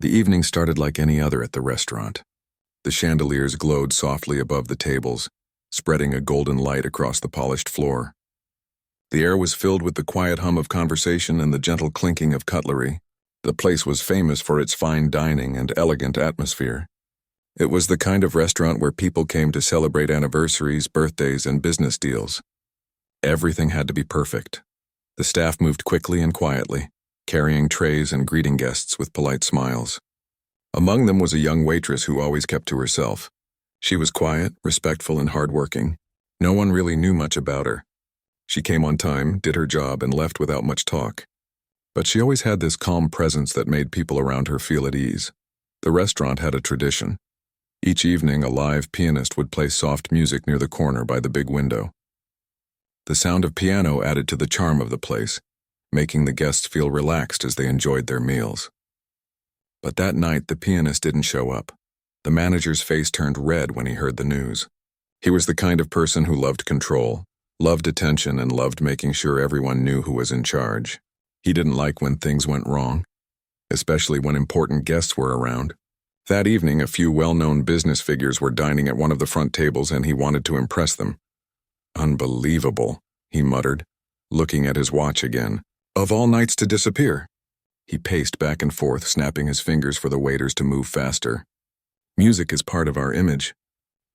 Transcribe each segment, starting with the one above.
The evening started like any other at the restaurant. The chandeliers glowed softly above the tables, spreading a golden light across the polished floor. The air was filled with the quiet hum of conversation and the gentle clinking of cutlery. The place was famous for its fine dining and elegant atmosphere. It was the kind of restaurant where people came to celebrate anniversaries, birthdays, and business deals. Everything had to be perfect. The staff moved quickly and quietly, carrying trays and greeting guests with polite smiles. Among them was a young waitress who always kept to herself. She was quiet, respectful, and hardworking. No one really knew much about her. She came on time, did her job, and left without much talk. But she always had this calm presence that made people around her feel at ease. The restaurant had a tradition. Each evening, a live pianist would play soft music near the corner by the big window. The sound of piano added to the charm of the place, making the guests feel relaxed as they enjoyed their meals. But that night, the pianist didn't show up. The manager's face turned red when he heard the news. He was the kind of person who loved control, loved attention, and loved making sure everyone knew who was in charge. He didn't like when things went wrong, especially when important guests were around. That evening, a few well-known business figures were dining at one of the front tables, and he wanted to impress them. "Unbelievable," he muttered, looking at his watch again. "Of all nights to disappear." He paced back and forth, snapping his fingers for the waiters to move faster. "Music is part of our image,"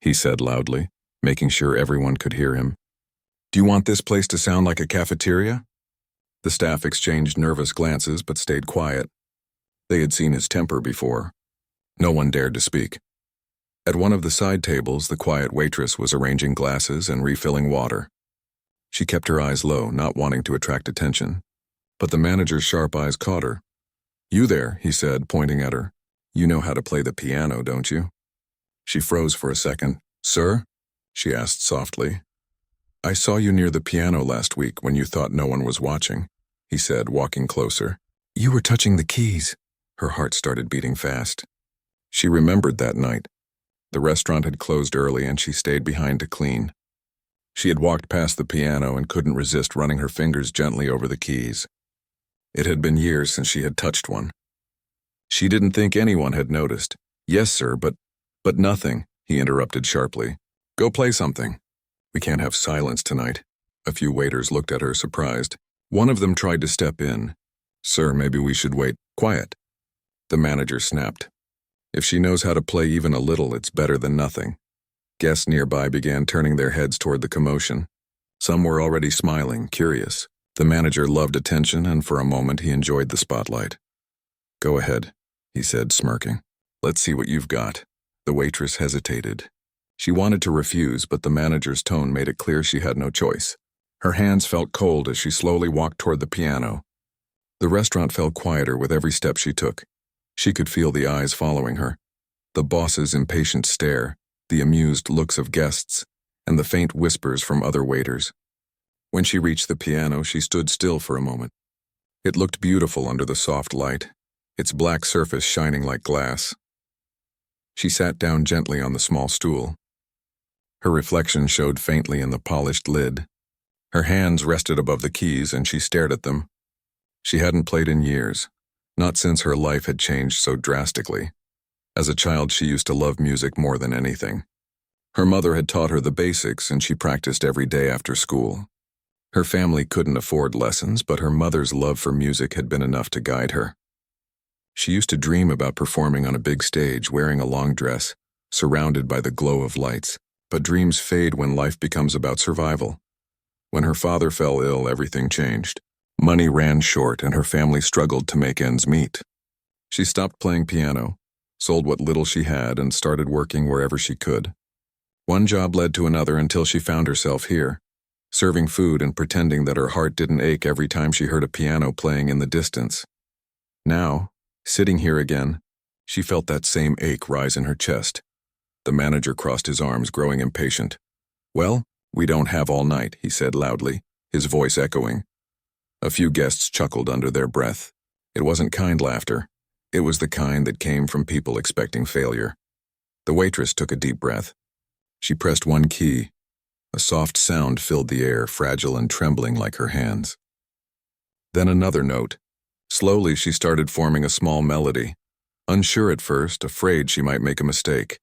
he said loudly, making sure everyone could hear him. "Do you want this place to sound like a cafeteria?" The staff exchanged nervous glances but stayed quiet. They had seen his temper before. No one dared to speak. At one of the side tables, the quiet waitress was arranging glasses and refilling water. She kept her eyes low, not wanting to attract attention. But the manager's sharp eyes caught her. "You there," he said, pointing at her. "You know how to play the piano, don't you?" She froze for a second. "Sir?" she asked softly. "I saw you near the piano last week when you thought no one was watching," he said, walking closer. "You were touching the keys." Her heart started beating fast. She remembered that night. The restaurant had closed early and she stayed behind to clean. She had walked past the piano and couldn't resist running her fingers gently over the keys. It had been years since she had touched one. She didn't think anyone had noticed. "Yes, sir, but nothing," he interrupted sharply. "Go play something. We can't have silence tonight." A few waiters looked at her, surprised. One of them tried to step in. "Sir, maybe we should wait." "Quiet." The manager snapped. "If she knows how to play even a little, it's better than nothing." Guests nearby began turning their heads toward the commotion. Some were already smiling, curious. The manager loved attention, and for a moment he enjoyed the spotlight. "Go ahead," he said, smirking. "Let's see what you've got." The waitress hesitated. She wanted to refuse, but the manager's tone made it clear she had no choice. Her hands felt cold as she slowly walked toward the piano. The restaurant fell quieter with every step she took. She could feel the eyes following her, the boss's impatient stare, the amused looks of guests, and the faint whispers from other waiters. When she reached the piano, she stood still for a moment. It looked beautiful under the soft light, its black surface shining like glass. She sat down gently on the small stool. Her reflection showed faintly in the polished lid. Her hands rested above the keys and she stared at them. She hadn't played in years, not since her life had changed so drastically. As a child, she used to love music more than anything. Her mother had taught her the basics and she practiced every day after school. Her family couldn't afford lessons, but her mother's love for music had been enough to guide her. She used to dream about performing on a big stage, wearing a long dress, surrounded by the glow of lights. But dreams fade when life becomes about survival. When her father fell ill, everything changed. Money ran short and her family struggled to make ends meet. She stopped playing piano, sold what little she had, and started working wherever she could. One job led to another until she found herself here, serving food and pretending that her heart didn't ache every time she heard a piano playing in the distance. Now, sitting here again, she felt that same ache rise in her chest. The manager crossed his arms, growing impatient. "Well, we don't have all night," he said loudly, his voice echoing. A few guests chuckled under their breath. It wasn't kind laughter. It was the kind that came from people expecting failure. The waitress took a deep breath. She pressed one key. A soft sound filled the air, fragile and trembling like her hands. Then another note. Slowly, she started forming a small melody, unsure at first, afraid she might make a mistake.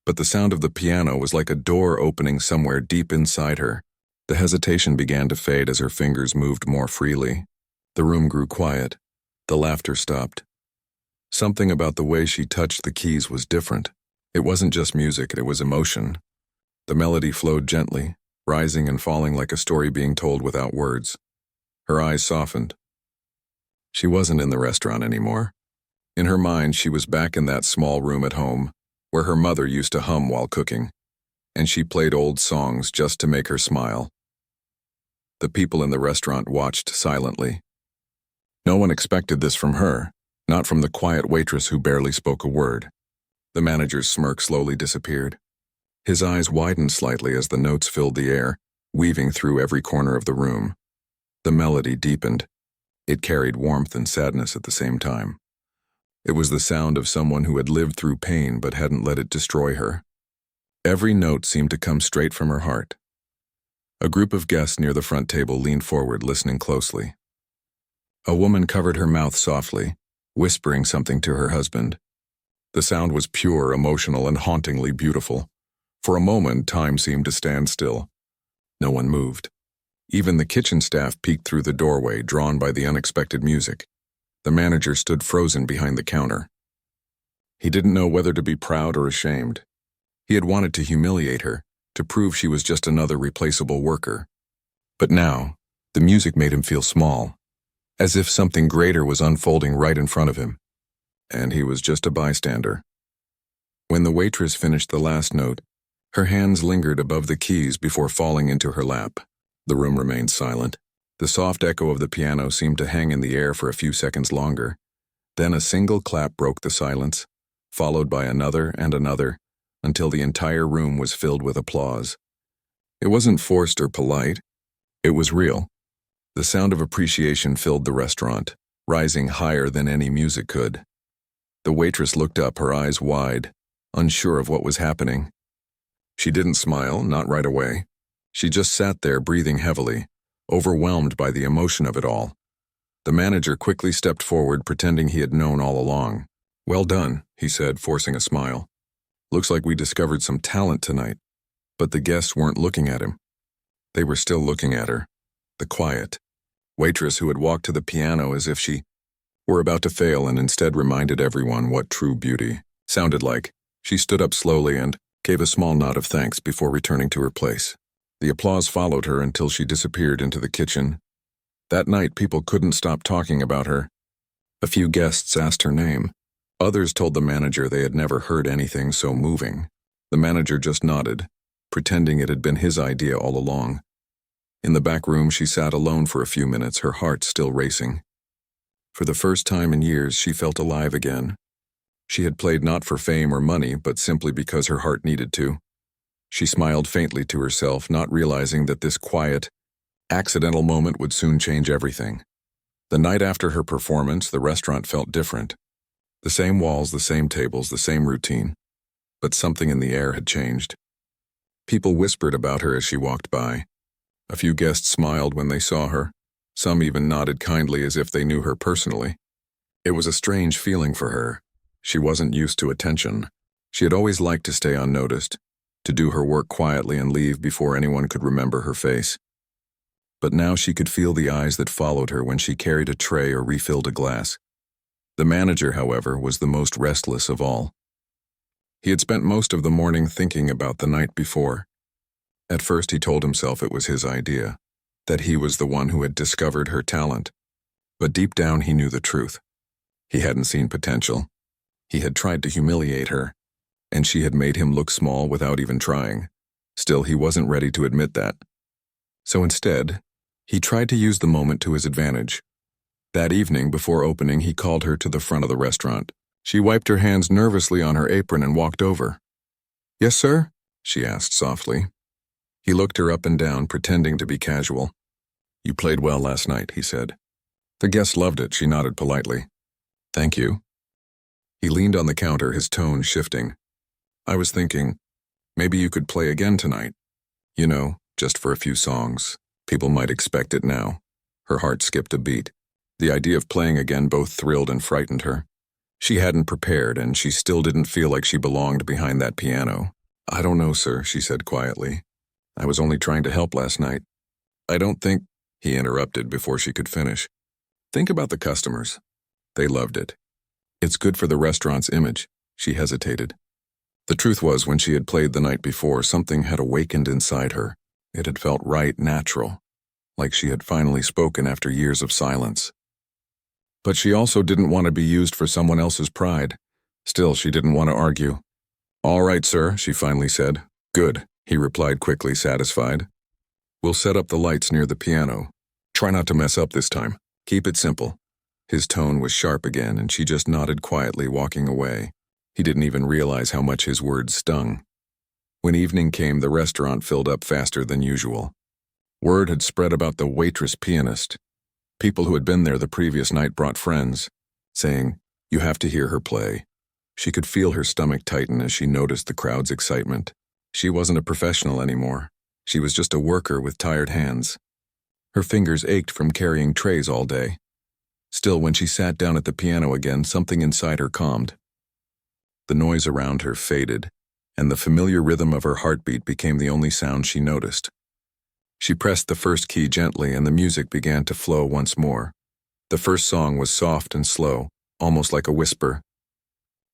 But the sound of the piano was like a door opening somewhere deep inside her. The hesitation began to fade as her fingers moved more freely. The room grew quiet. The laughter stopped. Something about the way she touched the keys was different. It wasn't just music, it was emotion. The melody flowed gently, rising and falling like a story being told without words. Her eyes softened. She wasn't in the restaurant anymore. In her mind, she was back in that small room at home, where her mother used to hum while cooking, and she played old songs just to make her smile. The people in the restaurant watched silently. No one expected this from her, not from the quiet waitress who barely spoke a word. The manager's smirk slowly disappeared. His eyes widened slightly as the notes filled the air, weaving through every corner of the room. The melody deepened. It carried warmth and sadness at the same time. It was the sound of someone who had lived through pain but hadn't let it destroy her. Every note seemed to come straight from her heart. A group of guests near the front table leaned forward, listening closely. A woman covered her mouth softly, whispering something to her husband. The sound was pure, emotional, and hauntingly beautiful. For a moment, time seemed to stand still. No one moved. Even the kitchen staff peeked through the doorway, drawn by the unexpected music. The manager stood frozen behind the counter. He didn't know whether to be proud or ashamed. He had wanted to humiliate her, to prove she was just another replaceable worker. But now, the music made him feel small, as if something greater was unfolding right in front of him. And he was just a bystander. When the waitress finished the last note, her hands lingered above the keys before falling into her lap. The room remained silent. The soft echo of the piano seemed to hang in the air for a few seconds longer. Then a single clap broke the silence, followed by another and another, until the entire room was filled with applause. It wasn't forced or polite. It was real. The sound of appreciation filled the restaurant, rising higher than any music could. The waitress looked up, her eyes wide, unsure of what was happening. She didn't smile, not right away. She just sat there, breathing heavily, overwhelmed by the emotion of it all. The manager quickly stepped forward, pretending he had known all along. "Well done," he said, forcing a smile. "Looks like we discovered some talent tonight." But the guests weren't looking at him. They were still looking at her, the quiet waitress who had walked to the piano as if she were about to fail and instead reminded everyone what true beauty sounded like. She stood up slowly and gave a small nod of thanks before returning to her place. The applause followed her until she disappeared into the kitchen. That night, people couldn't stop talking about her. A few guests asked her name. Others told the manager they had never heard anything so moving. The manager just nodded, pretending it had been his idea all along. In the back room, she sat alone for a few minutes, her heart still racing. For the first time in years, she felt alive again. She had played not for fame or money, but simply because her heart needed to. She smiled faintly to herself, not realizing that this quiet, accidental moment would soon change everything. The night after her performance, the restaurant felt different. The same walls, the same tables, the same routine. But something in the air had changed. People whispered about her as she walked by. A few guests smiled when they saw her. Some even nodded kindly as if they knew her personally. It was a strange feeling for her. She wasn't used to attention. She had always liked to stay unnoticed, to do her work quietly and leave before anyone could remember her face. But now she could feel the eyes that followed her when she carried a tray or refilled a glass. The manager, however, was the most restless of all. He had spent most of the morning thinking about the night before. At first he told himself it was his idea, that he was the one who had discovered her talent. But deep down he knew the truth. He hadn't seen potential. He had tried to humiliate her, and she had made him look small without even trying. Still, he wasn't ready to admit that. So instead, he tried to use the moment to his advantage. That evening, before opening, he called her to the front of the restaurant. She wiped her hands nervously on her apron and walked over. "Yes, sir?" she asked softly. He looked her up and down, pretending to be casual. "You played well last night," he said. "The guests loved it," she nodded politely. "Thank you." He leaned on the counter, his tone shifting. "I was thinking, maybe you could play again tonight. You know, just for a few songs. People might expect it now." Her heart skipped a beat. The idea of playing again both thrilled and frightened her. She hadn't prepared, and she still didn't feel like she belonged behind that piano. "I don't know, sir," she said quietly. "I was only trying to help last night." "I don't think," he interrupted before she could finish. "Think about the customers. They loved it. It's good for the restaurant's image." She hesitated. The truth was, when she had played the night before, something had awakened inside her. It had felt right, natural, like she had finally spoken after years of silence. But she also didn't want to be used for someone else's pride. Still, she didn't want to argue. "All right, sir," she finally said. "Good," he replied quickly, satisfied. "We'll set up the lights near the piano. Try not to mess up this time. Keep it simple." His tone was sharp again, and she just nodded quietly, walking away. He didn't even realize how much his words stung. When evening came, the restaurant filled up faster than usual. Word had spread about the Waitress pianist. People who had been there the previous night brought friends, saying, "You have to hear her play." She could feel her stomach tighten as she noticed the crowd's excitement. She wasn't a professional anymore. She was just a worker with tired hands. Her fingers ached from carrying trays all day. Still, when she sat down at the piano again, something inside her calmed. The noise around her faded, and the familiar rhythm of her heartbeat became the only sound she noticed. She pressed the first key gently, and the music began to flow once more. The first song was soft and slow, almost like a whisper.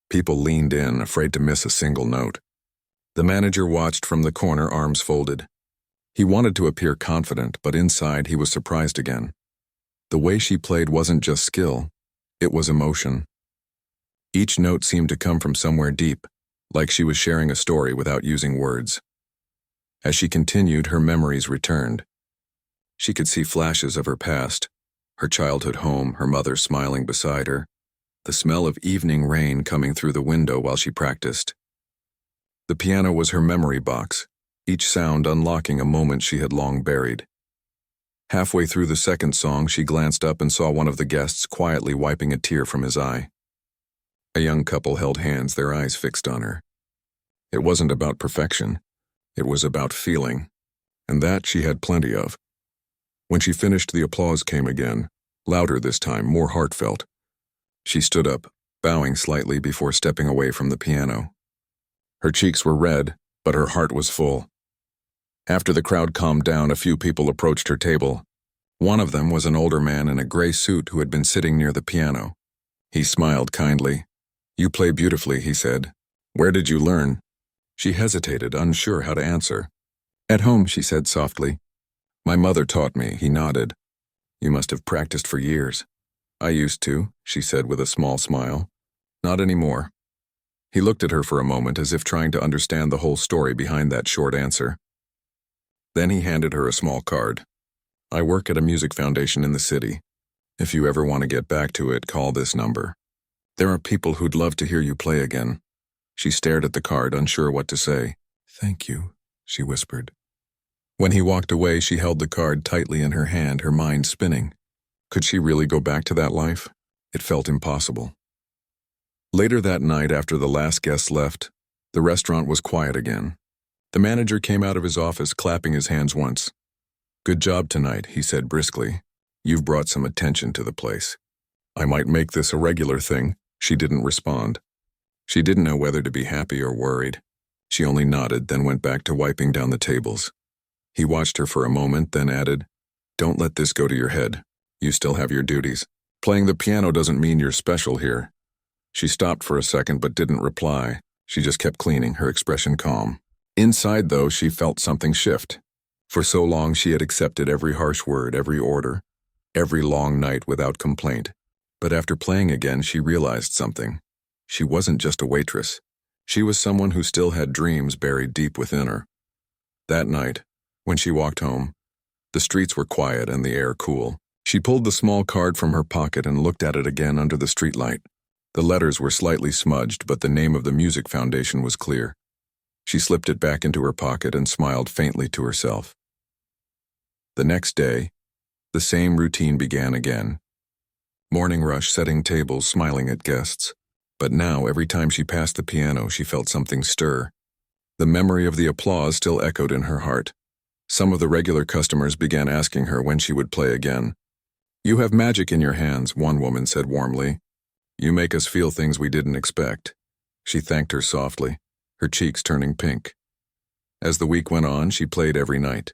People leaned in, afraid to miss a single note. The manager watched from the corner, arms folded. He wanted to appear confident, but inside he was surprised again. The way she played wasn't just skill, it was emotion. Each note seemed to come from somewhere deep, like she was sharing a story without using words. As she continued, her memories returned. She could see flashes of her past, her childhood home, her mother smiling beside her, the smell of evening rain coming through the window while she practiced. The piano was her memory box, each sound unlocking a moment she had long buried. Halfway through the second song, she glanced up and saw one of the guests quietly wiping a tear from his eye. A young couple held hands, their eyes fixed on her. It wasn't about perfection. It was about feeling, and that she had plenty of. When she finished, the applause came again, louder this time, more heartfelt. She stood up, bowing slightly before stepping away from the piano. Her cheeks were red, but her heart was full. After the crowd calmed down, a few people approached her table. One of them was an older man in a gray suit who had been sitting near the piano. He smiled kindly. "You play beautifully," he said. "Where did you learn?" She hesitated, unsure how to answer. "At home," she said softly. "My mother taught me," he nodded. "You must have practiced for years." "I used to," she said with a small smile. "Not anymore." He looked at her for a moment, as if trying to understand the whole story behind that short answer. Then he handed her a small card. "I work at a music foundation in the city. If you ever want to get back to it, call this number. There are people who'd love to hear you play again." She stared at the card, unsure what to say. "Thank you," she whispered. When he walked away, she held the card tightly in her hand, her mind spinning. Could she really go back to that life? It felt impossible. Later that night, after the last guest left, the restaurant was quiet again. The manager came out of his office, clapping his hands once. "Good job tonight," he said briskly. "You've brought some attention to the place." "I might make this a regular thing." She didn't respond. She didn't know whether to be happy or worried. She only nodded, then went back to wiping down the tables. He watched her for a moment, then added, "Don't let this go to your head. You still have your duties. Playing the piano doesn't mean you're special here." She stopped for a second but didn't reply. She just kept cleaning, her expression calm. Inside, though, she felt something shift. For so long she had accepted every harsh word, every order, every long night without complaint. But after playing again, she realized something. She wasn't just a waitress. She was someone who still had dreams buried deep within her. That night, when she walked home, the streets were quiet and the air cool. She pulled the small card from her pocket and looked at it again under the streetlight. The letters were slightly smudged, but the name of the music foundation was clear. She slipped it back into her pocket and smiled faintly to herself. The next day, the same routine began again. Morning rush, setting tables, smiling at guests. But now, every time she passed the piano, she felt something stir. The memory of the applause still echoed in her heart. Some of the regular customers began asking her when she would play again. "You have magic in your hands," one woman said warmly. You make us feel things we didn't expect. She thanked her softly, her cheeks turning pink. As the week went on, she played every night.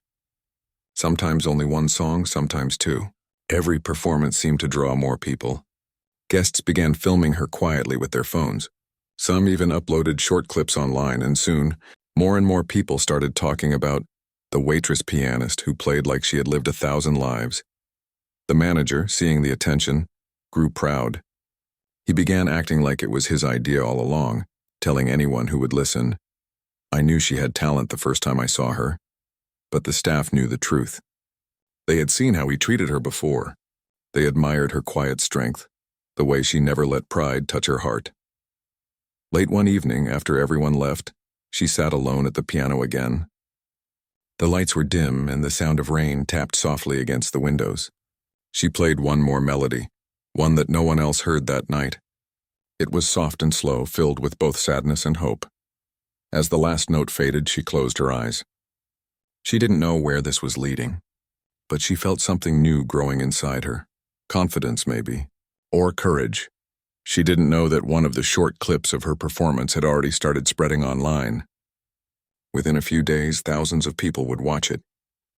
Sometimes only one song, sometimes two. Every performance seemed to draw more people. Guests began filming her quietly with their phones. Some even uploaded short clips online, and soon, more and more people started talking about the Waitress pianist who played like she had lived 1,000 lives. The manager, seeing the attention, grew proud. He began acting like it was his idea all along, telling anyone who would listen, "I knew she had talent the first time I saw her." But the staff knew the truth. They had seen how he treated her before. They admired her quiet strength, the way she never let pride touch her heart. Late one evening, after everyone left, she sat alone at the piano again. The lights were dim and the sound of rain tapped softly against the windows. She played one more melody, one that no one else heard that night. It was soft and slow, filled with both sadness and hope. As the last note faded, she closed her eyes. She didn't know where this was leading, but she felt something new growing inside her. Confidence, maybe, or courage. She didn't know that one of the short clips of her performance had already started spreading online. Within a few days, thousands of people would watch it,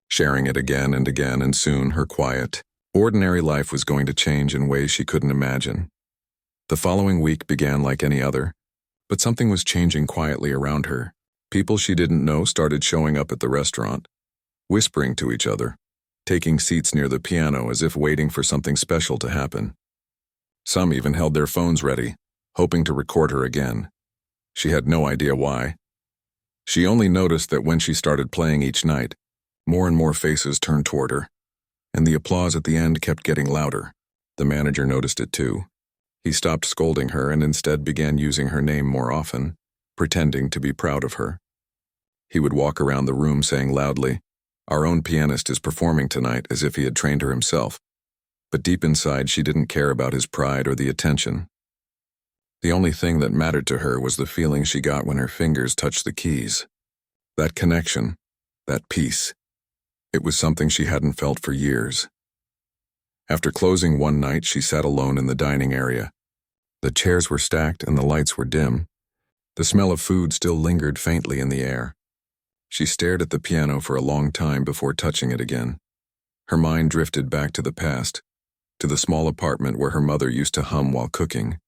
sharing it again, and soon her quiet, ordinary life was going to change in ways she couldn't imagine. The following week began like any other, but something was changing quietly around her. People she didn't know started showing up at the restaurant, whispering to each other, taking seats near the piano as if waiting for something special to happen. Some even held their phones ready, hoping to record her again. She had no idea why. She only noticed that when she started playing each night, more and more faces turned toward her, and the applause at the end kept getting louder. The manager noticed it too. He stopped scolding her and instead began using her name more often, pretending to be proud of her. He would walk around the room saying loudly, "Our own pianist is performing tonight," as if he had trained her himself. But deep inside, she didn't care about his pride or the attention. The only thing that mattered to her was the feeling she got when her fingers touched the keys. That connection, that peace. It was something she hadn't felt for years. After closing one night, she sat alone in the dining area. The chairs were stacked and the lights were dim. The smell of food still lingered faintly in the air. She stared at the piano for a long time before touching it again. Her mind drifted back to the past, to the small apartment where her mother used to hum while cooking,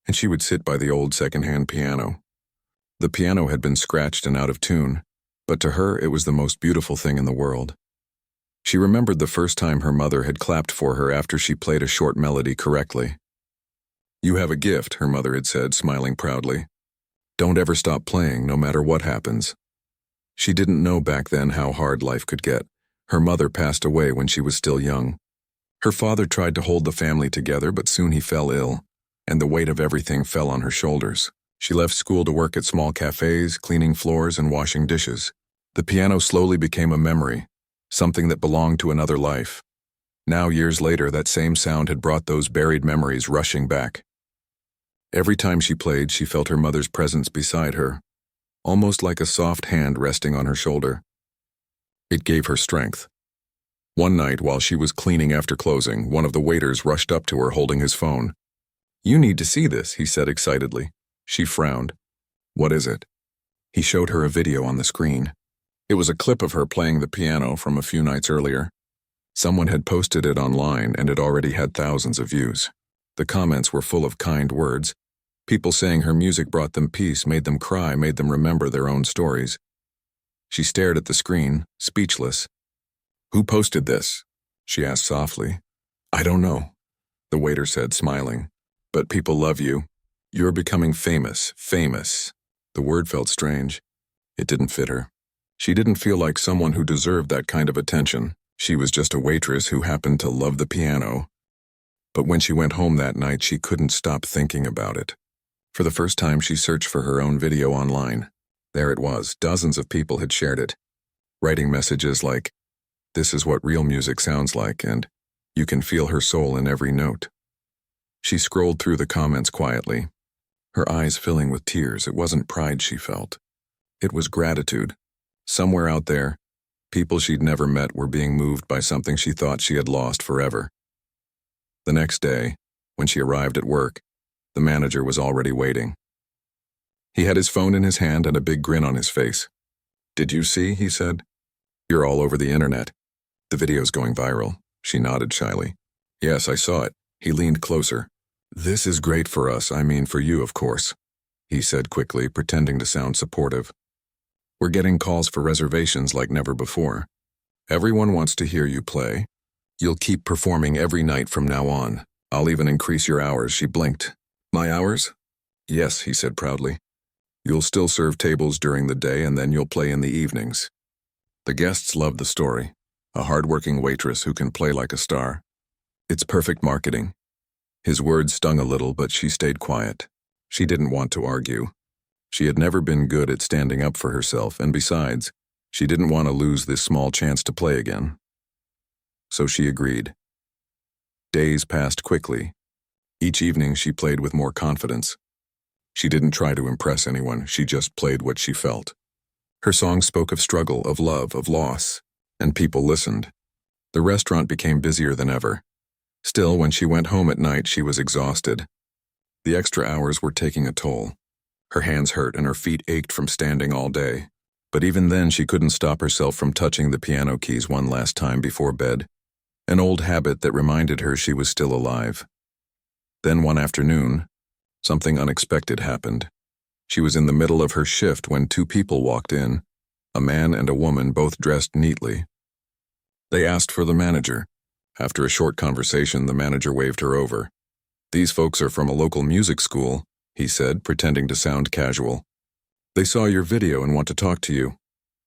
and she would sit by the old secondhand piano. The piano had been scratched and out of tune, but to her it was the most beautiful thing in the world. She remembered the first time her mother had clapped for her after she played a short melody correctly. "You have a gift," her mother had said, smiling proudly. "Don't ever stop playing, no matter what happens." She didn't know back then how hard life could get. Her mother passed away when she was still young. Her father tried to hold the family together, but soon he fell ill, and the weight of everything fell on her shoulders. She left school to work at small cafes, cleaning floors and washing dishes. The piano slowly became a memory, something that belonged to another life. Now, years later, that same sound had brought those buried memories rushing back. Every time she played, she felt her mother's presence beside her, almost like a soft hand resting on her shoulder. It gave her strength. One night, while she was cleaning after closing, one of the waiters rushed up to her holding his phone. "You need to see this," he said excitedly. She frowned. "What is it?" He showed her a video on the screen. It was a clip of her playing the piano from a few nights earlier. Someone had posted it online and it already had thousands of views. The comments were full of kind words, people saying her music brought them peace, made them cry, made them remember their own stories. She stared at the screen, speechless. "Who posted this?" she asked softly. "I don't know," the waiter said, smiling. "But people love you. You're becoming famous, famous." The word felt strange. It didn't fit her. She didn't feel like someone who deserved that kind of attention. She was just a waitress who happened to love the piano. But when she went home that night, she couldn't stop thinking about it. For the first time, she searched for her own video online. There it was. Dozens of people had shared it, writing messages like, "This is what real music sounds like," and "You can feel her soul in every note." She scrolled through the comments quietly, her eyes filling with tears. It wasn't pride she felt. It was gratitude. Somewhere out there, people she'd never met were being moved by something she thought she had lost forever. The next day, when she arrived at work, The manager was already waiting. He had his phone in his hand and a big grin on his face. "Did you see?" he said. "You're all over the internet. The video's going viral." She nodded shyly. "Yes, I saw it." He leaned closer. "This is great for us, I mean for you, of course," he said quickly, pretending to sound supportive. "We're getting calls for reservations like never before. Everyone wants to hear you play. You'll keep performing every night from now on. I'll even increase your hours." She blinked. "My hours?" "Yes," he said proudly. "You'll still serve tables during the day and then you'll play in the evenings." The guests loved the story. A hard-working waitress who can play like a star. It's perfect marketing. His words stung a little, but she stayed quiet. She didn't want to argue. She had never been good at standing up for herself, and besides, she didn't want to lose this small chance to play again. So she agreed. Days passed quickly. Each evening she played with more confidence. She didn't try to impress anyone, she just played what she felt. Her songs spoke of struggle, of love, of loss, and people listened. The restaurant became busier than ever. Still, when she went home at night, she was exhausted. The extra hours were taking a toll. Her hands hurt and her feet ached from standing all day. But even then, she couldn't stop herself from touching the piano keys one last time before bed, an old habit that reminded her she was still alive. Then one afternoon, something unexpected happened. She was in the middle of her shift when two people walked in, a man and a woman, both dressed neatly. They asked for the manager. After a short conversation, the manager waved her over. "These folks are from a local music school," he said, pretending to sound casual. "They saw your video and want to talk to you."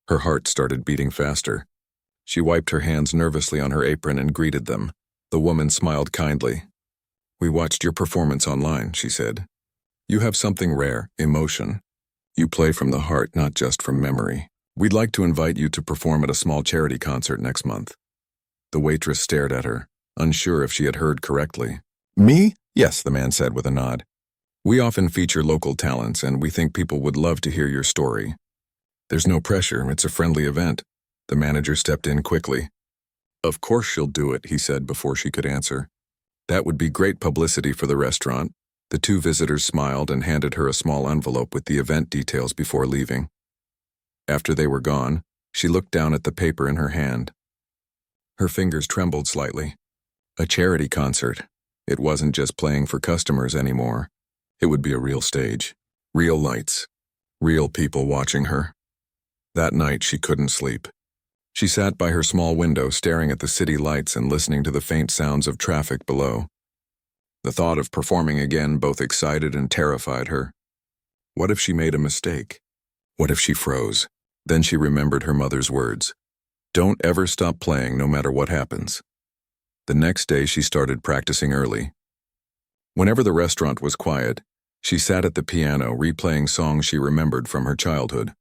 Her heart started beating faster. She wiped her hands nervously on her apron and greeted them. The woman smiled kindly. "We watched your performance online," she said. "You have something rare, emotion. You play from the heart, not just from memory. We'd like to invite you to perform at a small charity concert next month." The waitress stared at her, unsure if she had heard correctly. "Me?" "Yes," the man said with a nod. "We often feature local talents, and we think people would love to hear your story. There's no pressure, it's a friendly event." The manager stepped in quickly. "Of course she'll do it," he said before she could answer. "That would be great publicity for the restaurant." The two visitors smiled and handed her a small envelope with the event details before leaving. After they were gone, she looked down at the paper in her hand. Her fingers trembled slightly. A charity concert. It wasn't just playing for customers anymore. It would be a real stage. Real lights. Real people watching her. That night she couldn't sleep. She sat by her small window staring at the city lights and listening to the faint sounds of traffic below. The thought of performing again both excited and terrified her. What if she made a mistake? What if she froze? Then she remembered her mother's words. "Don't ever stop playing no matter what happens." The next day she started practicing early. Whenever the restaurant was quiet, she sat at the piano replaying songs she remembered from her childhood.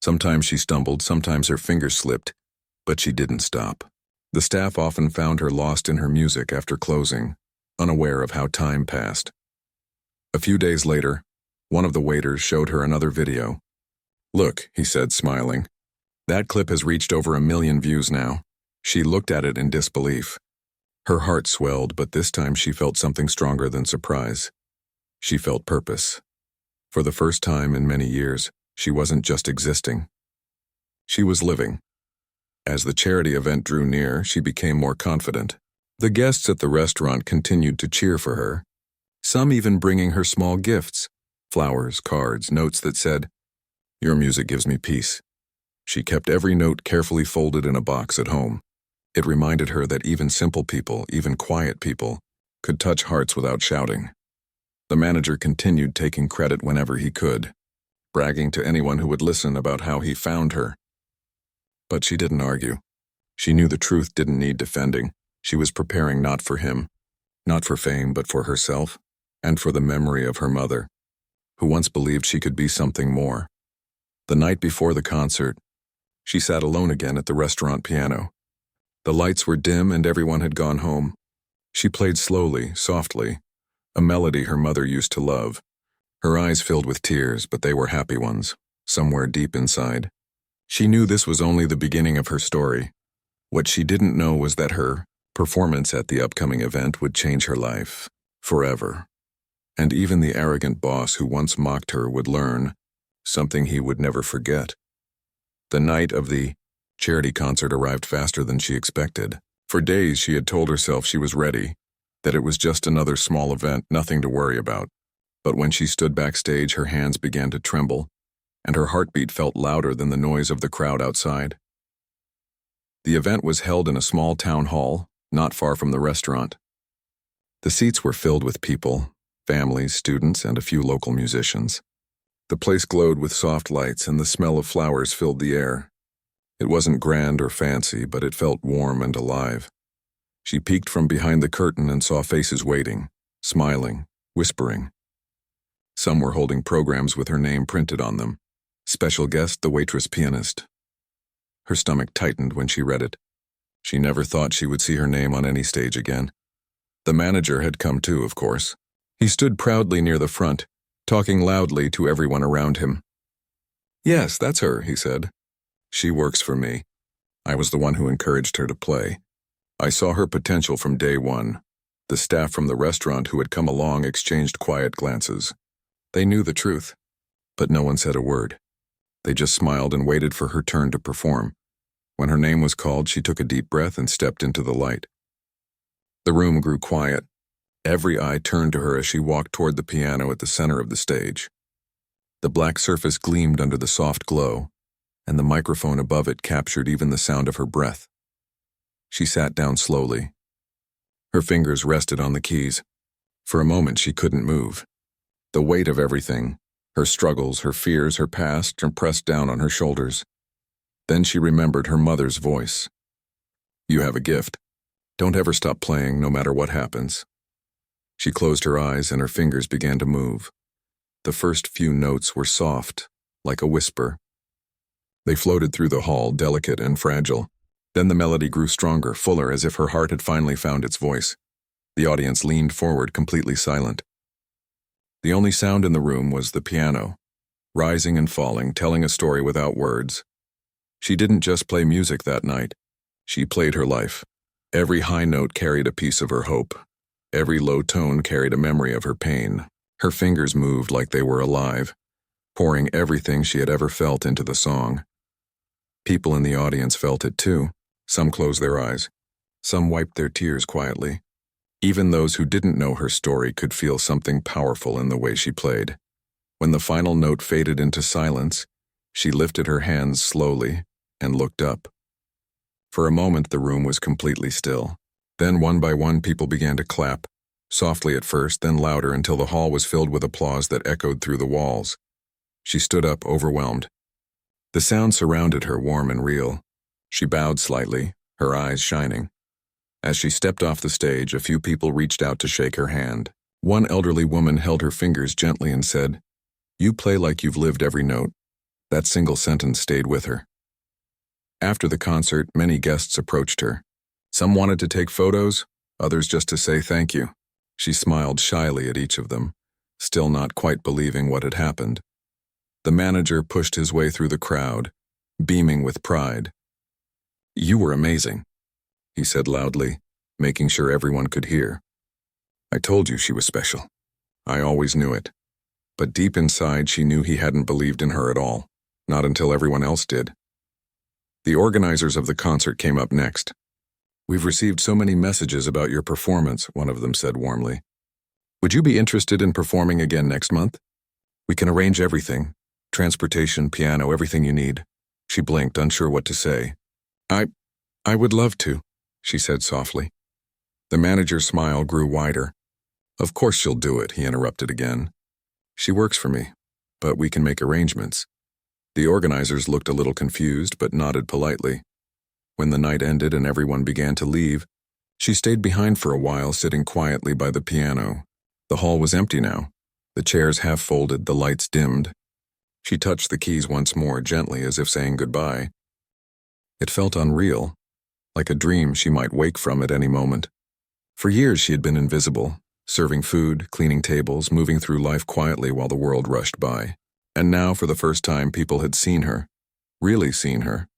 Sometimes she stumbled, sometimes her fingers slipped, but she didn't stop. The staff often found her lost in her music after closing, unaware of how time passed. A few days later, one of the waiters showed her another video. "Look," he said, smiling. "That clip has reached over 1 million views now." She looked at it in disbelief. Her heart swelled, but this time she felt something stronger than surprise. She felt purpose. For the first time in many years, she wasn't just existing. She was living. As the charity event drew near, she became more confident. The guests at the restaurant continued to cheer for her, some even bringing her small gifts, flowers, cards, notes that said, "Your music gives me peace." She kept every note carefully folded in a box at home. It reminded her that even simple people, even quiet people, could touch hearts without shouting. The manager continued taking credit whenever he could, bragging to anyone who would listen about how he found her. But she didn't argue. She knew the truth didn't need defending. She was preparing not for him, not for fame, but for herself, and for the memory of her mother, who once believed she could be something more. The night before the concert, she sat alone again at the restaurant piano. The lights were dim and everyone had gone home. She played slowly, softly, a melody her mother used to love. Her eyes filled with tears, but they were happy ones, somewhere deep inside. She knew this was only the beginning of her story. What she didn't know was that her performance at the upcoming event would change her life forever. And even the arrogant boss who once mocked her would learn something he would never forget. The night of the charity concert arrived faster than she expected. For days she had told herself she was ready, that it was just another small event, nothing to worry about. But when she stood backstage, her hands began to tremble, and her heartbeat felt louder than the noise of the crowd outside. The event was held in a small town hall, not far from the restaurant. The seats were filled with people, families, students, and a few local musicians. The place glowed with soft lights, and the smell of flowers filled the air. It wasn't grand or fancy, but it felt warm and alive. She peeked from behind the curtain and saw faces waiting, smiling, whispering. Some were holding programs with her name printed on them. Special guest, the Waitress pianist. Her stomach tightened when she read it. She never thought she would see her name on any stage again. The manager had come too, of course. He stood proudly near the front, talking loudly to everyone around him. "Yes, that's her," he said. "She works for me. I was the one who encouraged her to play. I saw her potential from day one." The staff from the restaurant who had come along exchanged quiet glances. They knew the truth, but no one said a word. They just smiled and waited for her turn to perform. When her name was called, she took a deep breath and stepped into the light. The room grew quiet. Every eye turned to her as she walked toward the piano at the center of the stage. The black surface gleamed under the soft glow, and the microphone above it captured even the sound of her breath. She sat down slowly. Her fingers rested on the keys. For a moment, she couldn't move. The weight of everything, her struggles, her fears, her past, pressed down on her shoulders. Then she remembered her mother's voice. "You have a gift. Don't ever stop playing, no matter what happens." She closed her eyes and her fingers began to move. The first few notes were soft, like a whisper. They floated through the hall, delicate and fragile. Then the melody grew stronger, fuller, as if her heart had finally found its voice. The audience leaned forward, completely silent. The only sound in the room was the piano, rising and falling, telling a story without words. She didn't just play music that night. She played her life. Every high note carried a piece of her hope. Every low tone carried a memory of her pain. Her fingers moved like they were alive, pouring everything she had ever felt into the song. People in the audience felt it too. Some closed their eyes. Some wiped their tears quietly. Even those who didn't know her story could feel something powerful in the way she played. When the final note faded into silence, she lifted her hands slowly and looked up. For a moment, the room was completely still. Then, one by one, people began to clap, softly at first, then louder, until the hall was filled with applause that echoed through the walls. She stood up, overwhelmed. The sound surrounded her, warm and real. She bowed slightly, her eyes shining. As she stepped off the stage, a few people reached out to shake her hand. One elderly woman held her fingers gently and said, "You play like you've lived every note." That single sentence stayed with her. After the concert, many guests approached her. Some wanted to take photos, others just to say thank you. She smiled shyly at each of them, still not quite believing what had happened. The manager pushed his way through the crowd, beaming with pride. "You were amazing," he said loudly, making sure everyone could hear. "I told you she was special. I always knew it." But deep inside, she knew he hadn't believed in her at all, not until everyone else did. The organizers of the concert came up next. "We've received so many messages about your performance," one of them said warmly. "Would you be interested in performing again next month? We can arrange everything. Transportation, piano, everything you need." She blinked, unsure what to say. I would love to," she said softly. The manager's smile grew wider. "Of course she'll do it," he interrupted again. "She works for me, but we can make arrangements." The organizers looked a little confused, but nodded politely. When the night ended and everyone began to leave, she stayed behind for a while, sitting quietly by the piano. The hall was empty now, the chairs half folded, the lights dimmed. She touched the keys once more, gently, as if saying goodbye. It felt unreal, like a dream she might wake from at any moment. For years she had been invisible, serving food, cleaning tables, moving through life quietly while the world rushed by. And now, for the first time, people had seen her, really seen her.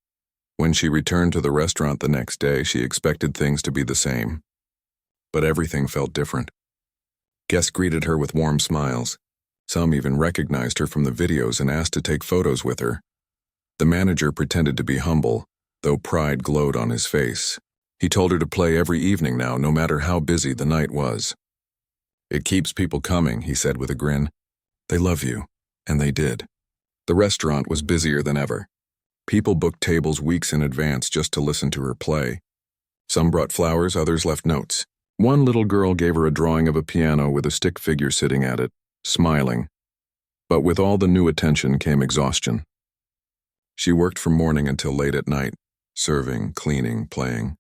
When she returned to the restaurant the next day, she expected things to be the same. But everything felt different. Guests greeted her with warm smiles. Some even recognized her from the videos and asked to take photos with her. The manager pretended to be humble, though pride glowed on his face. He told her to play every evening now, no matter how busy the night was. "It keeps people coming," he said with a grin. "They love you." And they did. The restaurant was busier than ever. People booked tables weeks in advance just to listen to her play. Some brought flowers, others left notes. One little girl gave her a drawing of a piano with a stick figure sitting at it, smiling. But with all the new attention came exhaustion. She worked from morning until late at night, serving, cleaning, playing.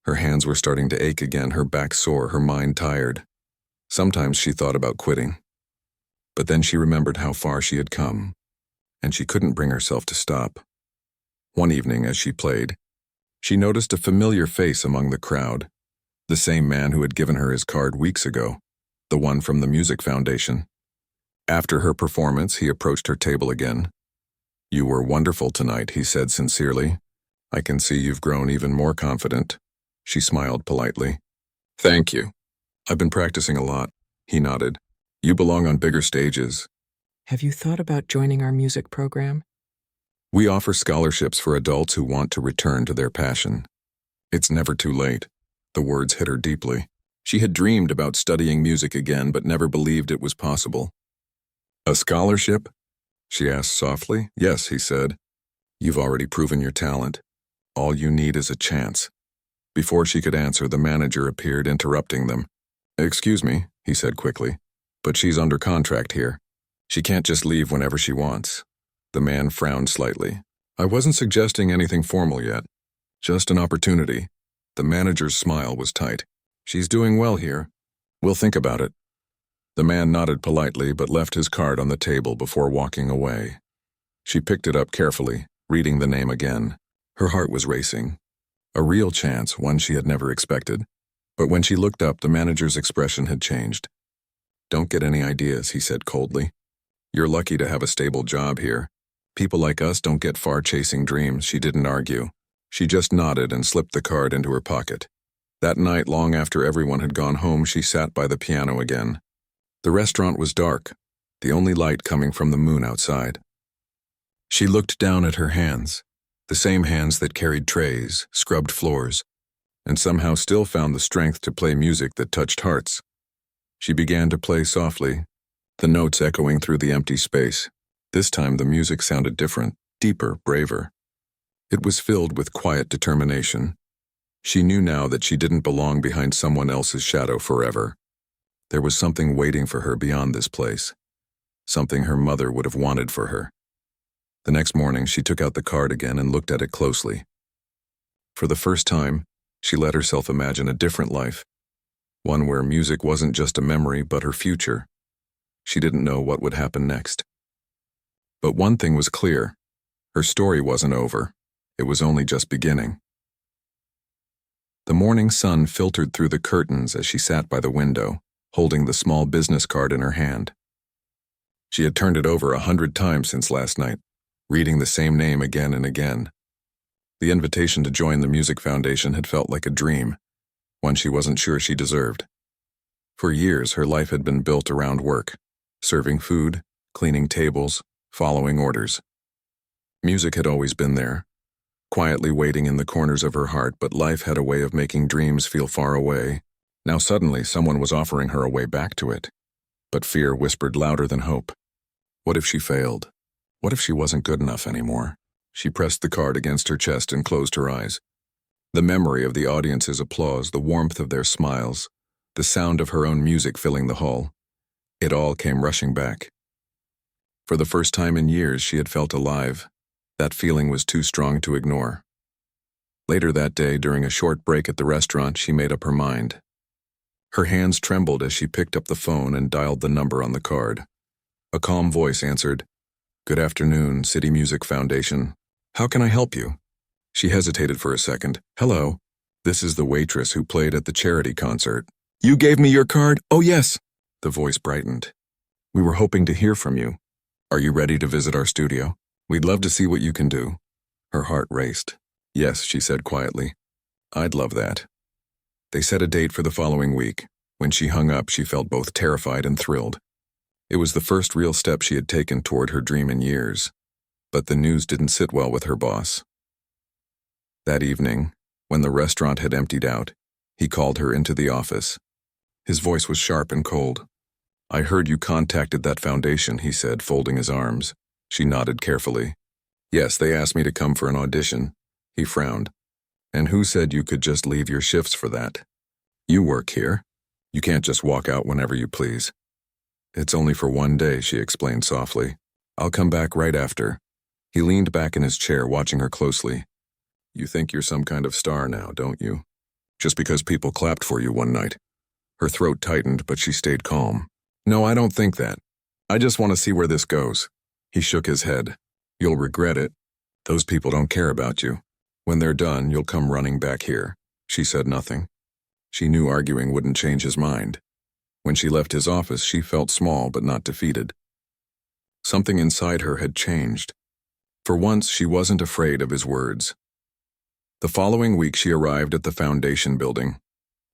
Her hands were starting to ache again, her back sore, her mind tired. Sometimes she thought about quitting. But then she remembered how far she had come, and she couldn't bring herself to stop. One evening, as she played, she noticed a familiar face among the crowd, the same man who had given her his card weeks ago, the one from the Music Foundation. After her performance, he approached her table again. "You were wonderful tonight," he said sincerely. "I can see you've grown even more confident." She smiled politely. "Thank you. I've been practicing a lot," he nodded. "You belong on bigger stages." Have you thought about joining our music program? "We offer scholarships for adults who want to return to their passion." It's never too late. The words hit her deeply. She had dreamed about studying music again, but never believed it was possible. "A scholarship?" she asked softly. "Yes," he said. "You've already proven your talent. All you need is a chance." Before she could answer, the manager appeared, interrupting them. "Excuse me," he said quickly, "but she's under contract here. She can't just leave whenever she wants." The man frowned slightly. "I wasn't suggesting anything formal yet. Just an opportunity." The manager's smile was tight. "She's doing well here. We'll think about it." The man nodded politely but left his card on the table before walking away. She picked it up carefully, reading the name again. Her heart was racing. A real chance, one she had never expected. But when she looked up, the manager's expression had changed. "Don't get any ideas," he said coldly. "You're lucky to have a stable job here. People like us don't get far chasing dreams." She didn't argue. She just nodded and slipped the card into her pocket. That night, long after everyone had gone home, she sat by the piano again. The restaurant was dark, the only light coming from the moon outside. She looked down at her hands, the same hands that carried trays, scrubbed floors, and somehow still found the strength to play music that touched hearts. She began to play softly, the notes echoing through the empty space. This time the music sounded different, deeper, braver. It was filled with quiet determination. She knew now that she didn't belong behind someone else's shadow forever. There was something waiting for her beyond this place, something her mother would have wanted for her. The next morning, she took out the card again and looked at it closely. For the first time, she let herself imagine a different life, one where music wasn't just a memory but her future. She didn't know what would happen next. But one thing was clear. Her story wasn't over. It was only just beginning. The morning sun filtered through the curtains as she sat by the window, holding the small business card in her hand. She had turned it over 100 times since last night, reading the same name again and again. The invitation to join the Music Foundation had felt like a dream, one she wasn't sure she deserved. For years, her life had been built around work, serving food, cleaning tables, following orders. Music had always been there, quietly waiting in the corners of her heart, but life had a way of making dreams feel far away. Now suddenly, someone was offering her a way back to it. But fear whispered louder than hope. What if she failed? What if she wasn't good enough anymore? She pressed the card against her chest and closed her eyes. The memory of the audience's applause, the warmth of their smiles, the sound of her own music filling the hall, it all came rushing back. For the first time in years, she had felt alive. That feeling was too strong to ignore. Later that day, during a short break at the restaurant, she made up her mind. Her hands trembled as she picked up the phone and dialed the number on the card. A calm voice answered, "Good afternoon, City Music Foundation. How can I help you?" She hesitated for a second. "Hello, this is the waitress who played at the charity concert." "You gave me your card? Oh, yes." The voice brightened. "We were hoping to hear from you. Are you ready to visit our studio? We'd love to see what you can do." Her heart raced. "Yes," she said quietly. "I'd love that." They set a date for the following week. When she hung up, she felt both terrified and thrilled. It was the first real step she had taken toward her dream in years. But the news didn't sit well with her boss. That evening, when the restaurant had emptied out, he called her into the office. His voice was sharp and cold. "I heard you contacted that foundation," he said, folding his arms. She nodded carefully. "Yes, they asked me to come for an audition." He frowned. "And who said you could just leave your shifts for that? You work here. You can't just walk out whenever you please." "It's only for one day," she explained softly. "I'll come back right after." He leaned back in his chair, watching her closely. "You think you're some kind of star now, don't you? Just because people clapped for you one night." Her throat tightened, but she stayed calm. "No, I don't think that. I just want to see where this goes." He shook his head. "You'll regret it. Those people don't care about you. When they're done, you'll come running back here." She said nothing. She knew arguing wouldn't change his mind. When she left his office, she felt small but not defeated. Something inside her had changed. For once, she wasn't afraid of his words. The following week, she arrived at the foundation building,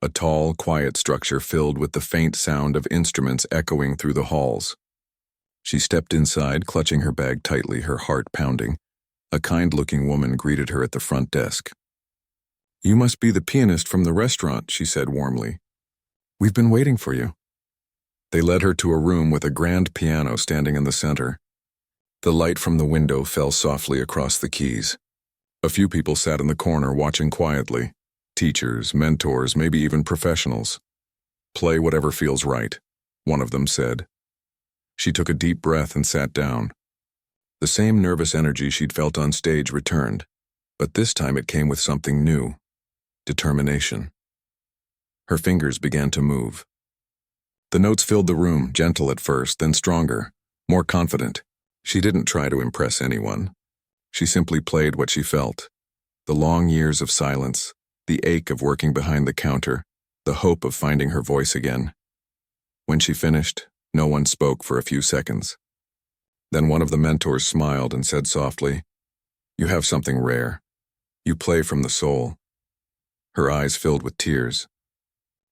a tall, quiet structure filled with the faint sound of instruments echoing through the halls. She stepped inside, clutching her bag tightly, her heart pounding. A kind-looking woman greeted her at the front desk. "You must be the pianist from the restaurant," she said warmly. "We've been waiting for you." They led her to a room with a grand piano standing in the center. The light from the window fell softly across the keys. A few people sat in the corner watching quietly. Teachers, mentors, maybe even professionals. "Play whatever feels right," one of them said. She took a deep breath and sat down. The same nervous energy she'd felt on stage returned, but this time it came with something new: determination. Her fingers began to move. The notes filled the room, gentle at first, then stronger, more confident. She didn't try to impress anyone. She simply played what she felt. The long years of silence, the ache of working behind the counter, the hope of finding her voice again. When she finished, no one spoke for a few seconds. Then one of the mentors smiled and said softly, "You have something rare. You play from the soul." Her eyes filled with tears.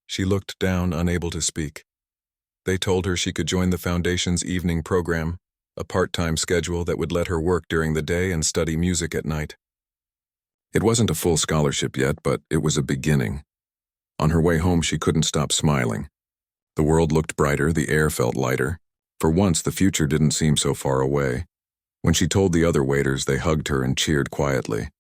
She looked down, unable to speak. They told her she could join the foundation's evening program, a part-time schedule that would let her work during the day and study music at night. It wasn't a full scholarship yet, but it was a beginning. On her way home, she couldn't stop smiling. The world looked brighter, the air felt lighter. For once, the future didn't seem so far away. When she told the other waiters, they hugged her and cheered quietly.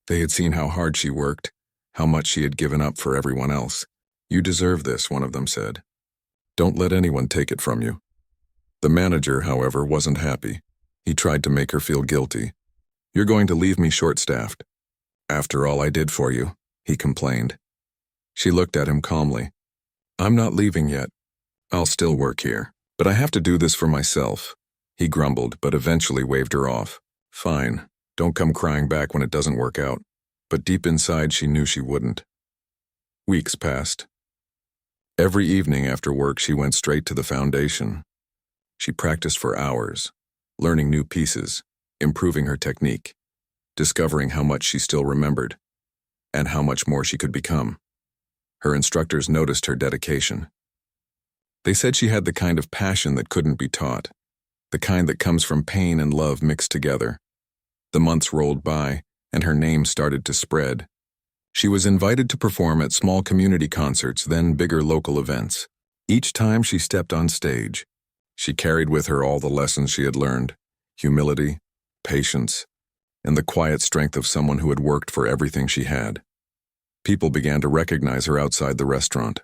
They had seen how hard she worked, how much she had given up for everyone else. "You deserve this," one of them said. "Don't let anyone take it from you." The manager, however, wasn't happy. He tried to make her feel guilty. "You're going to leave me short-staffed." "After all I did for you," he complained. She looked at him calmly. "I'm not leaving yet. I'll still work here, but I have to do this for myself." He grumbled, but eventually waved her off. "Fine, don't come crying back when it doesn't work out." But deep inside, she knew she wouldn't. Weeks passed. Every evening after work, she went straight to the foundation. She practiced for hours, learning new pieces, improving her technique, discovering how much she still remembered, and how much more she could become. Her instructors noticed her dedication. They said she had the kind of passion that couldn't be taught, the kind that comes from pain and love mixed together. The months rolled by, and her name started to spread. She was invited to perform at small community concerts, then bigger local events. Each time she stepped on stage, she carried with her all the lessons she had learned: humility, patience, and the quiet strength of someone who had worked for everything she had. People began to recognize her outside the restaurant.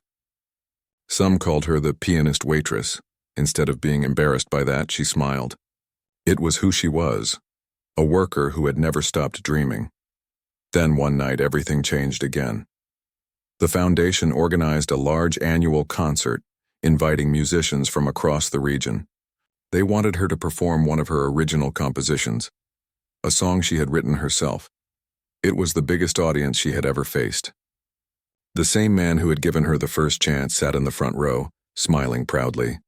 Some called her the pianist waitress. Instead of being embarrassed by that, she smiled. It was who she was, a worker who had never stopped dreaming. Then one night, everything changed again. The foundation organized a large annual concert, inviting musicians from across the region. They wanted her to perform one of her original compositions, a song she had written herself. It was the biggest audience she had ever faced. The same man who had given her the first chance sat in the front row, smiling proudly.